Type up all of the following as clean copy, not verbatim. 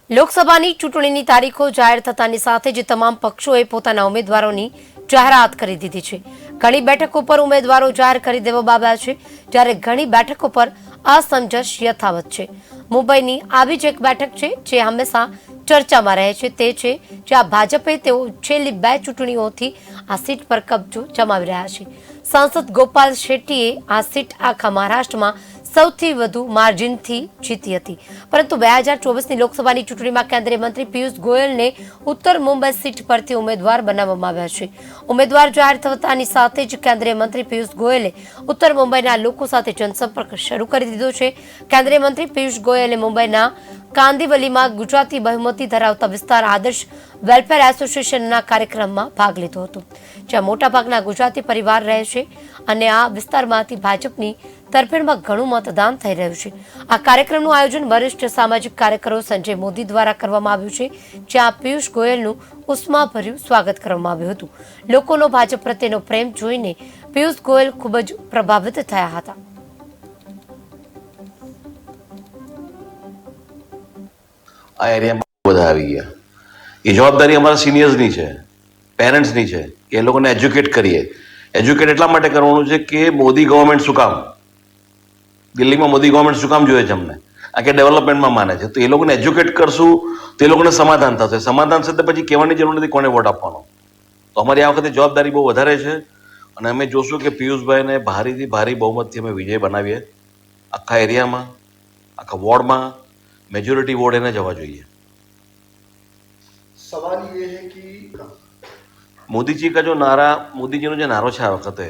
લોકસભાની ચૂંટણીની તારીખો જાહેર થતાની સાથે જ તમામ પક્ષોએ પોતાના ઉમેદવારોની જાહેરાત કરી દીધી છે. ઘણી બેઠકો પર ઉમેદવારો જાહેર કરી દેવામાં આવ્યા છે, જ્યારે ઘણી બેઠકો પર અસમંજસ યથાવત છે. મુંબઈની આવી જ એક બેઠક છે જે હંમેશા ચર્ચામાં રહે છે, તે છે જ્યાં ભાજપે તેઓ છેલ્લી 2 ચૂંટણીઓથી આ સીટ પર કબજો જમાવી રહ્યા છે. સાંસદ ગોપાલ શેટ્ટીએ આ સીટ આખા મહારાષ્ટ્રમાં સૌથી વધુ માર્જિનથી જીતી હતી, પરંતુ 2024ની લોકસભાની ચૂંટણીમાં કેન્દ્રીય મંત્રી પિયુષ ગોયલને ઉત્તર મુંબઈ સીટ પરથી ઉમેદવાર બનાવવામાં આવ્યા છે. ઉમેદવાર જાહેર થતાની સાથે જ કેન્દ્રીય મંત્રી પિયુષ ગોયલે ઉત્તર મુંબઈના લોકો સાથે જનસંપર્ક શરૂ કરી દીધો છે. કેન્દ્રીય મંત્રી પિયુષ ગોયલે મુંબઈના કાંદિવલીમાં ગુજરાતી બહુમતી ધરાવતા વિસ્તાર આદર્શ વેલફેર એસોસિએશનના કાર્યક્રમમાં ભાગ લીધો હતો, જ્યાં મોટાભાગના ગુજરાતી પરિવાર રહે છે અને આ વિસ્તારમાંથી ભાજપની તરફેણમાં ઘણું મતદાન થઈ રહ્યું છે. આ કાર્યક્રમનું આયોજન વરિષ્ઠ સામાજિક કાર્યકરો સંજય મોદી દ્વારા કરવામાં આવ્યું છે, જ્યાં પિયુષ ગોયલનું ઉષ્માભર્યું સ્વાગત કરવામાં આવ્યું હતું. લોકોનો ભાજપ પ્રત્યેનો પ્રેમ જોઈને પિયુષ ગોયલ ખૂબ જ પ્રભાવિત થયા હતા. આ એરિયામાં બધા આવી ગયા. એ જવાબદારી અમારા સિનિયર્સની છે, પેરેન્ટ્સની છે કે એ લોકોને એજ્યુકેટ કરીએ. એજ્યુકેટ એટલા માટે કરવાનું છે કે મોદી ગવર્મેન્ટ શું કામ, દિલ્હીમાં મોદી ગવર્મેન્ટ શું કામ જોઈએ છે અમને, આ કે ડેવલપમેન્ટમાં માને છે, તો એ લોકોને એજ્યુકેટ કરશું તો એ લોકોને સમાધાન થશે. સમાધાન થશે તો પછી કહેવાની જરૂર નથી કોને વોટ આપવાનો. તો અમારી આ વખતે જવાબદારી બહુ વધારે છે અને અમે જોશું કે પિયુષભાઈને ભારેથી ભારે બહુમતથી અમે વિજય બનાવીએ. આખા એરિયામાં, આખા વોર્ડમાં मेजोरिटी वोट એને જવા જોઈએ. सवाल ये है कि મોદીજી કા જો નારા, મોદીજીનો જે નારો છે આ વખતે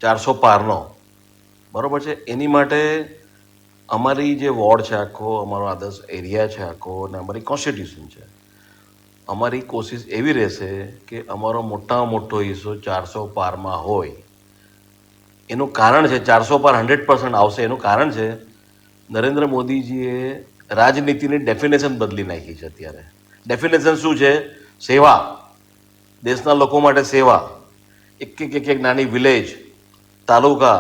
400 પારનો, બરોબર છે, એની માટે અમારી જે વોર્ડ છે આખો, અમારો આદર્શ એરિયા છે આખો અને અમારી કોન્સ્ટિટ્યુશન છે, અમારી કોશિશ એવી રહેશે કે અમારો મોટામાં મોટો હિસ્સો 400 પારમાં હોય. એનું કારણ છે 400 પાર 100% આવશે. એનું કારણ છે નરેન્દ્ર મોદીજીએ રાજનીતિની ડેફિનેશન બદલી નાખી છે. અત્યારે ડેફિનેશન શું છે? સેવા, દેશના લોકો માટે સેવા. એક નાની વિલેજ, તાલુકા,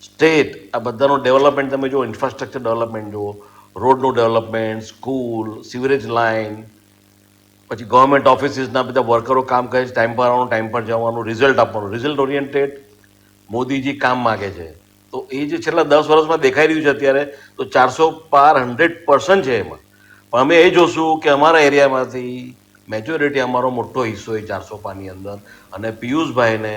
સ્ટેટ, આ બધાનું ડેવલપમેન્ટ તમે જુઓ, ઇન્ફ્રાસ્ટ્રક્ચર ડેવલપમેન્ટ જુઓ, રોડનું ડેવલપમેન્ટ, સ્કૂલ, સિવરેજ લાઇન, પછી ગવર્મેન્ટ ઓફિસીસના બધા વર્કરો કામ કરે છે, ટાઈમ પર આવવાનું, ટાઈમ પર જવાનું, રિઝલ્ટ આપવાનું, રિઝલ્ટ ઓરિએન્ટેડ મોદીજી કામ માગે છે. તો એ જે છેલ્લા 10 વર્ષમાં દેખાઈ રહ્યું છે અત્યારે, તો 400 પાર 100% છે એમાં. પણ અમે એ જોશું કે અમારા એરિયામાંથી મેજોરિટી, અમારો મોટો હિસ્સો એ 400 પારની અંદર, અને પિયુષભાઈને